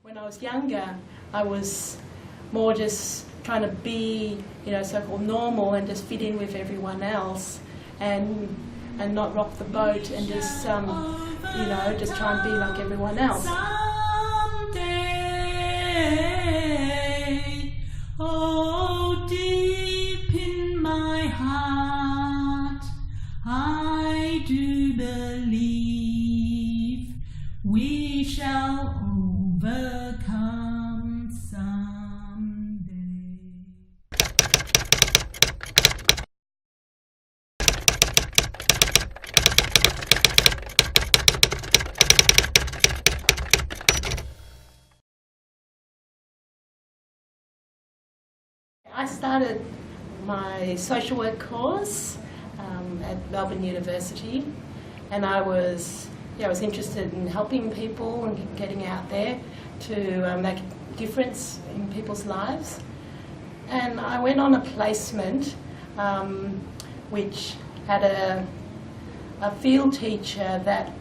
When I was younger, I was more just trying to be, so-called normal and just fit in with everyone else, and not rock the boat and just, just try and be like everyone else. Someday, oh, deep in my heart, I do believe we shall overcome someday. I started my social work course at Melbourne University, and I was interested in helping people and getting out there to make a difference in people's lives. And I went on a placement which had a field teacher that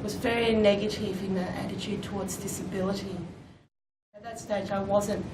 was very negative in her attitude towards disability. At that stage I wasn't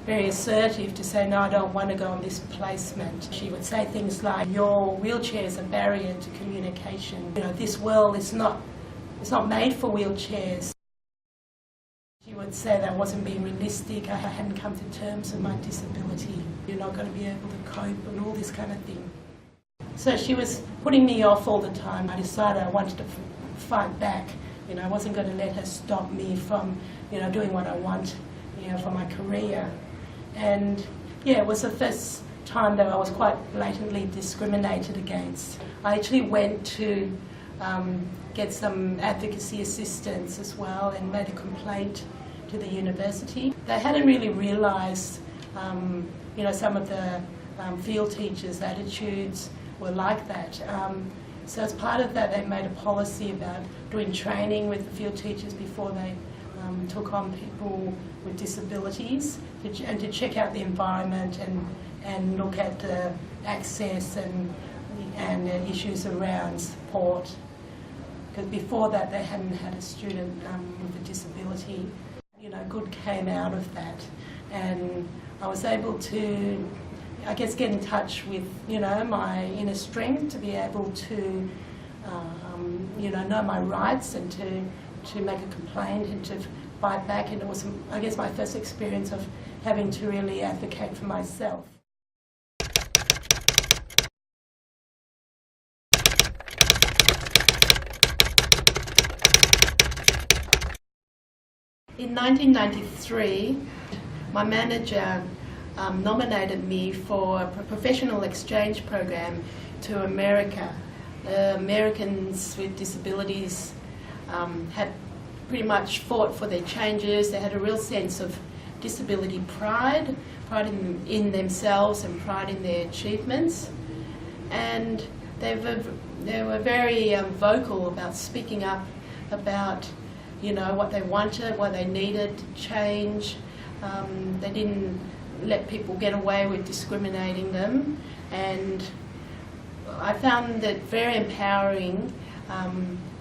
very assertive to say, no, I don't want to go on this placement. She would say things like, your wheelchair is a barrier to communication. This world is not made for wheelchairs. She would say that I wasn't being realistic, I hadn't come to terms with my disability. You're not going to be able to cope and all this kind of thing. So she was putting me off all the time. I decided I wanted to fight back. I wasn't going to let her stop me from, doing what I want, for my career. And it was the first time that I was quite blatantly discriminated against. I actually went to get some advocacy assistance as well and made a complaint to the university. They hadn't really realised, some of the field teachers' attitudes were like that. So as part of that, they made a policy about doing training with the field teachers before they took on people with disabilities, and to check out the environment and look at the access and issues around support. Because before that they hadn't had a student with a disability. Good came out of that, and I was able to, get in touch with, my inner strength to be able to, know my rights and to make a complaint and to fight back. And it was, my first experience of having to really advocate for myself. In 1993, my manager nominated me for a professional exchange program to America. Americans with disabilities had pretty much fought for their changes. They had a real sense of disability pride in themselves and pride in their achievements. And they were very vocal about speaking up about what they wanted, what they needed to change. They didn't let people get away with discriminating them, and I found that very empowering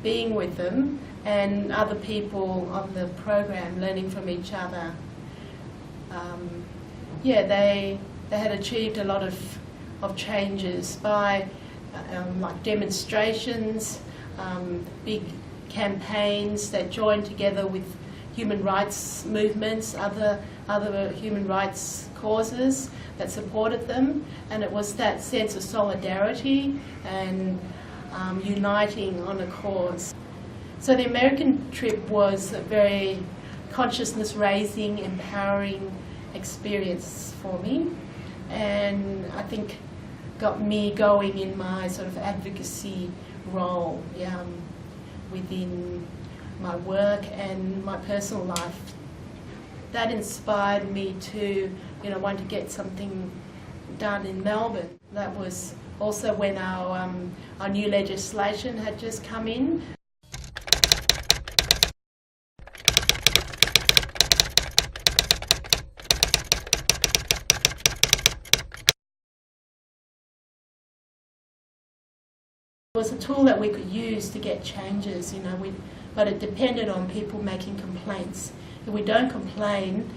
being with them and other people on the program, learning from each other. They had achieved a lot of changes by like demonstrations, big campaigns that joined together with human rights movements, other human rights causes that supported them, and it was that sense of solidarity and uniting on a cause. So the American trip was a very consciousness-raising, empowering experience for me, and I think got me going in my sort of advocacy role within my work and my personal life. That inspired me to, want to get something done in Melbourne. That was also when our new legislation had just come in. was a tool that we could use to get changes, you know, but it depended on people making complaints. If we don't complain,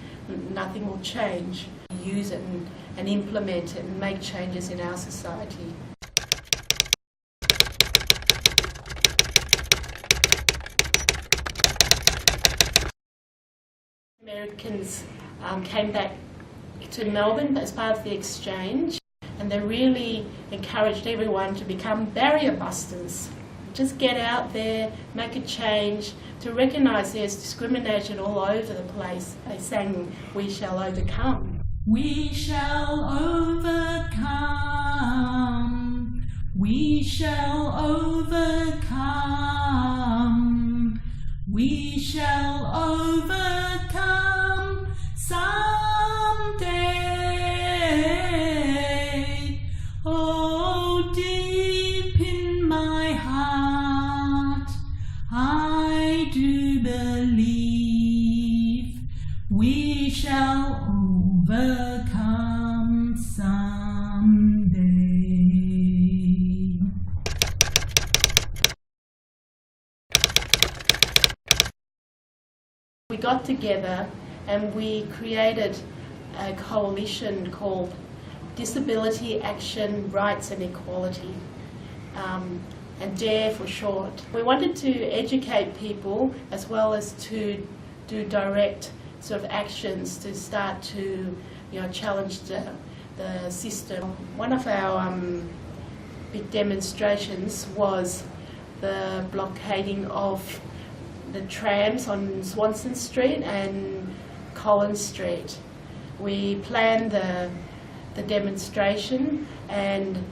nothing will change. Use it and implement it and make changes in our society. Americans came back to Melbourne as part of the exchange, and they really encouraged everyone to become barrier busters. Just get out there, make a change, to recognise there's discrimination all over the place. They sang, "We shall overcome." We shall overcome. We shall overcome. We shall overcome someday. Oh, deep in my heart, I do believe we shall overcome someday. We got together and we created a coalition called Disability Action, Rights and Equality, and DARE for short. We wanted to educate people as well as to do direct sort of actions to start to, you know, challenge the system. One of our big demonstrations was the blockading of the trams on Swanston Street and Collins Street. We planned the demonstration and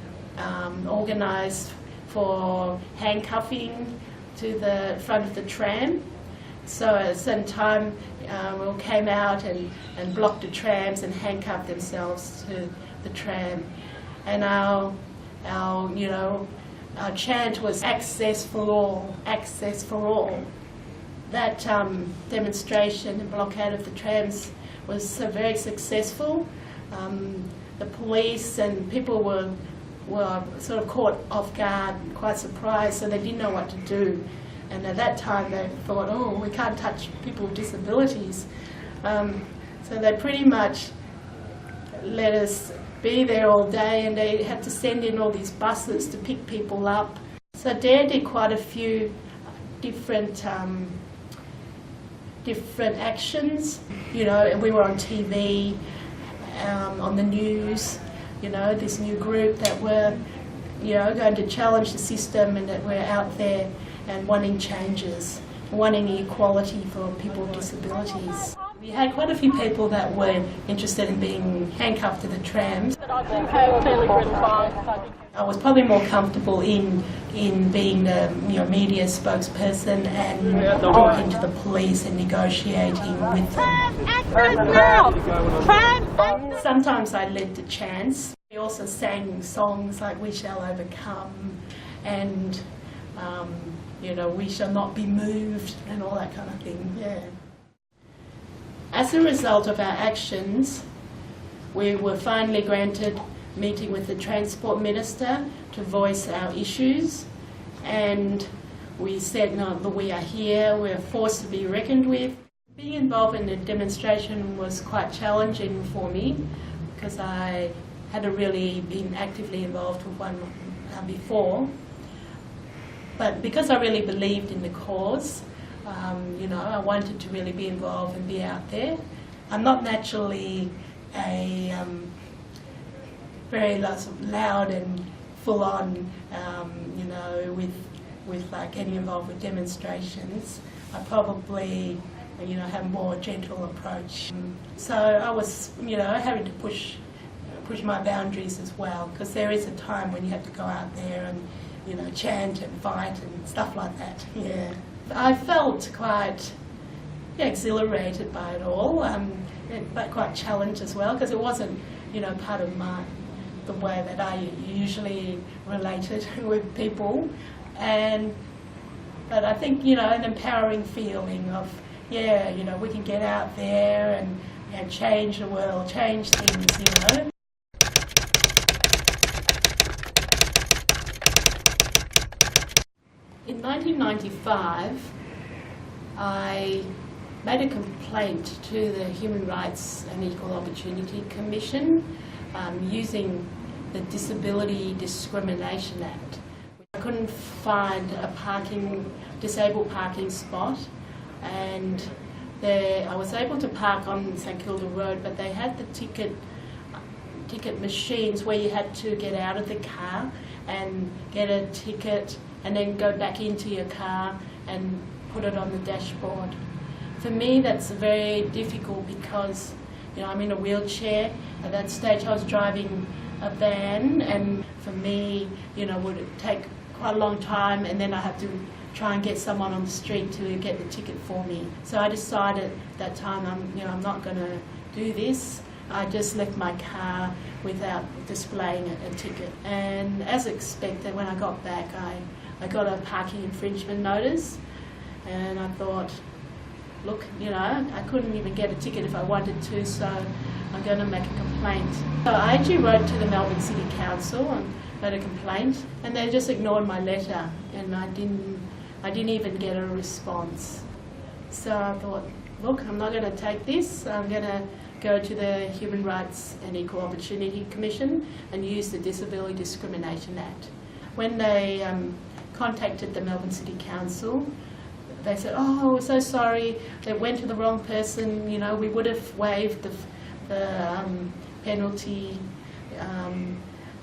organised for handcuffing to the front of the tram. So at a certain time, we all came out and blocked the trams and handcuffed themselves to the tram. And our chant was "Access for all, access for all." That demonstration and blockade of the trams was very successful. The police and people were sort of caught off guard, quite surprised, so they didn't know what to do. And at that time they thought, oh, we can't touch people with disabilities. So they pretty much let us be there all day, and they had to send in all these buses to pick people up. So DARE did quite a few different actions, you know, and we were on TV, on the news, you know, this new group that were, you know, going to challenge the system, and that we're out there and wanting changes, wanting equality for people with disabilities. We had quite a few people that were interested in being handcuffed to the trams. I was probably more comfortable in being the media spokesperson and talking to the police and negotiating with them. Sometimes I led the chants. We also sang songs like "We Shall Overcome" and "We Shall Not Be Moved" and all that kind of thing. Yeah. As a result of our actions, we were finally granted meeting with the Transport Minister to voice our issues, and we said, no, we are here, we're a force to be reckoned with. Being involved in the demonstration was quite challenging for me because I hadn't really been actively involved with one before, but because I really believed in the cause, I wanted to really be involved and be out there. I'm not naturally a very loud and full-on, with like getting involved with demonstrations. I probably, have a more gentle approach. So I was, having to push my boundaries as well, because there is a time when you have to go out there and, chant and fight and stuff like that. Yeah. I felt quite exhilarated by it all, but quite challenged as well, because it wasn't, part of the way that I usually related with people. But I think, an empowering feeling of, we can get out there and change the world, change things, In 1995, I made a complaint to the Human Rights and Equal Opportunity Commission using the Disability Discrimination Act. I couldn't find a disabled parking spot, and I was able to park on St Kilda Road, but they had the ticket machines where you had to get out of the car and get a ticket and then go back into your car and put it on the dashboard. For me, that's very difficult because, you know, I'm in a wheelchair. At that stage, I was driving a van, and for me, you know, would take quite a long time, and then I have to try and get someone on the street to get the ticket for me. So I decided that time, I'm not going to do this. I just left my car without displaying a ticket. And as expected, when I got back, I got a parking infringement notice, and I thought, look, you know, I couldn't even get a ticket if I wanted to, so I'm going to make a complaint. So I actually wrote to the Melbourne City Council and made a complaint, and they just ignored my letter, and I didn't even get a response. So I thought, look, I'm not going to take this. I'm going to go to the Human Rights and Equal Opportunity Commission and use the Disability Discrimination Act. When they contacted the Melbourne City Council, they said, oh, we're so sorry, they went to the wrong person, you know, we would have waived the penalty,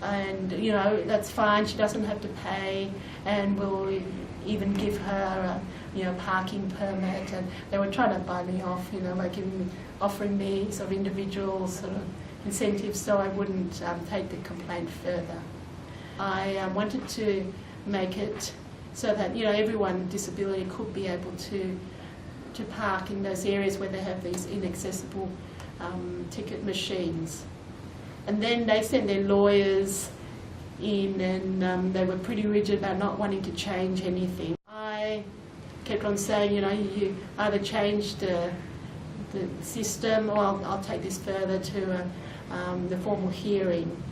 and, you know, that's fine, she doesn't have to pay, and we'll even give her a parking permit. And they were trying to buy me off, you know, like offering me sort of individual sort of incentives so I wouldn't take the complaint further. I wanted to make it so that, you know, everyone with disability could be able to park in those areas where they have these inaccessible ticket machines. And then they sent their lawyers in, and they were pretty rigid about not wanting to change anything. I kept on saying, you know, you either change the system, or I'll take this further to the formal hearing.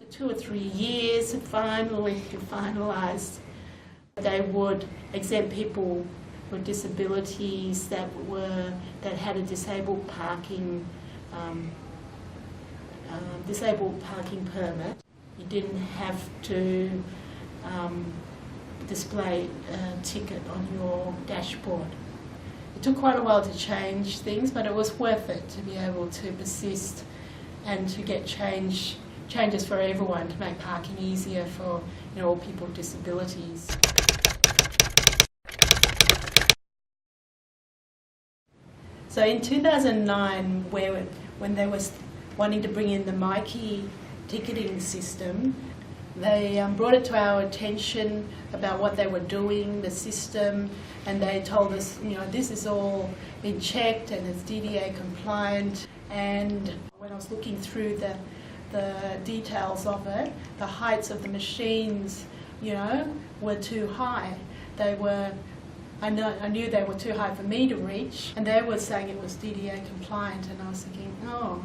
After 2 or 3 years, it finally finalised. They would exempt people with disabilities that had a disabled parking permit. You didn't have to display a ticket on your dashboard. It took quite a while to change things, but it was worth it to be able to persist and to get changes for everyone, to make parking easier for, you know, all people with disabilities. So in 2009, when they was wanting to bring in the Myki ticketing system, they brought it to our attention about what they were doing, the system, and they told us, you know, this is all been checked and it's DDA compliant. And when I was looking through the details of it, the heights of the machines, you know, were too high. I knew they were too high for me to reach, and they were saying it was DDA compliant, and I was thinking, oh,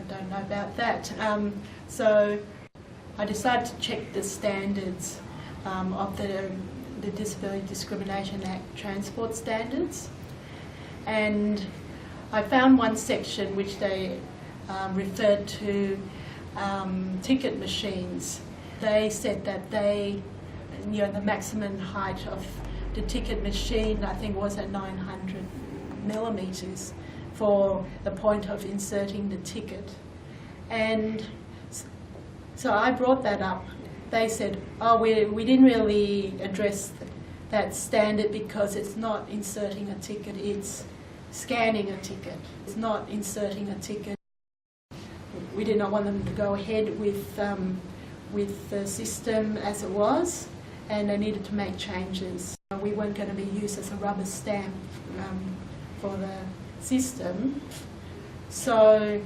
I don't know about that. So I decided to check the standards of the Disability Discrimination Act transport standards, and I found one section which they referred to ticket machines. They said that the maximum height of the ticket machine, I think, was at 900 millimetres for the point of inserting the ticket. And so I brought that up. They said, oh, we didn't really address that standard because it's not inserting a ticket, it's scanning a ticket. It's not inserting a ticket. We did not want them to go ahead with the system as it was, and they needed to make changes. We weren't going to be used as a rubber stamp for the system. So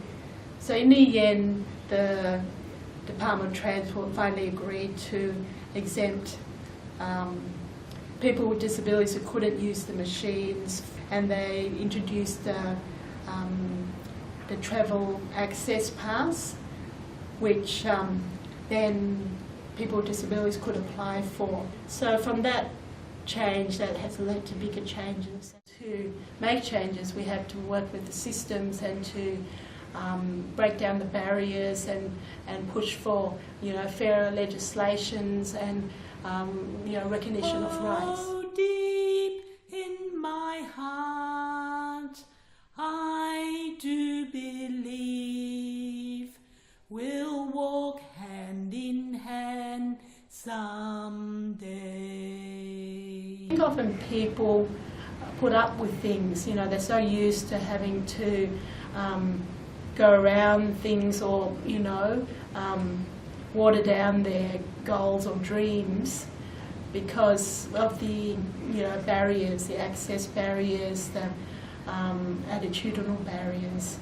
in the end, the Department of Transport finally agreed to exempt people with disabilities who couldn't use the machines, and they introduced the travel access pass, which then people with disabilities could apply for. So from that change that has led to bigger changes. To make changes, we have to work with the systems and to break down the barriers and push for, fairer legislations and, recognition of rights. Oh, deep in my heart, I do believe we'll walk hand in hand someday. I think often people put up with things, they're so used to having to go around things or, water down their goals or dreams because of the, barriers, the access barriers, the attitudinal barriers.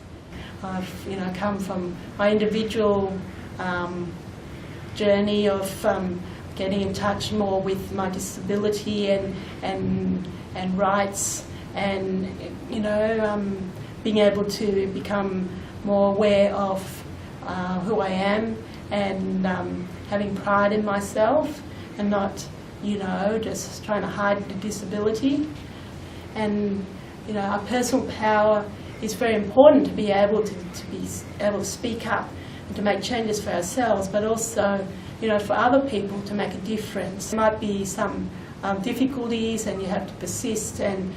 I've, come from my individual journey of getting in touch more with my disability and rights and, being able to become more aware of who I am and having pride in myself and not, just trying to hide the disability. And, our personal power is very important to be able to be able to speak up and to make changes for ourselves, but also, for other people to make a difference. There might be some difficulties and you have to persist and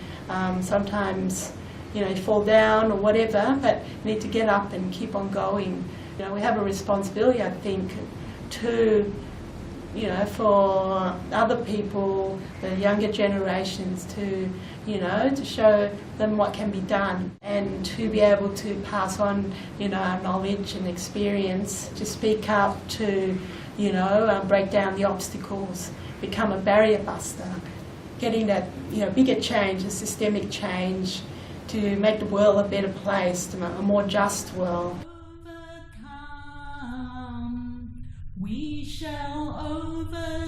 sometimes, you fall down or whatever, but you need to get up and keep on going. We have a responsibility, I think, to, for other people, the younger generations, to, to show them what can be done and to be able to pass on, our knowledge and experience, to speak up, to, break down the obstacles, become a barrier buster, getting that, bigger change, a systemic change, to make the world a better place, to a more just world. Overcome, we shall overcome,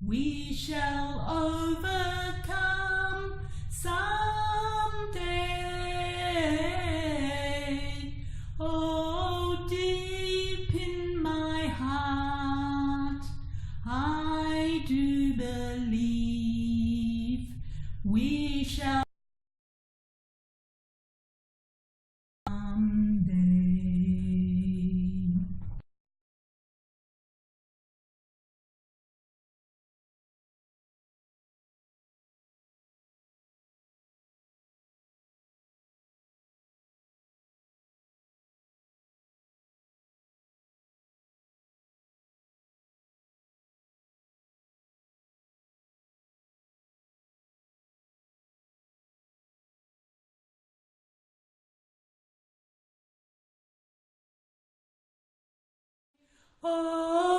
we shall overcome someday. Oh, deep in my heart, I do believe we shall someday. Oh,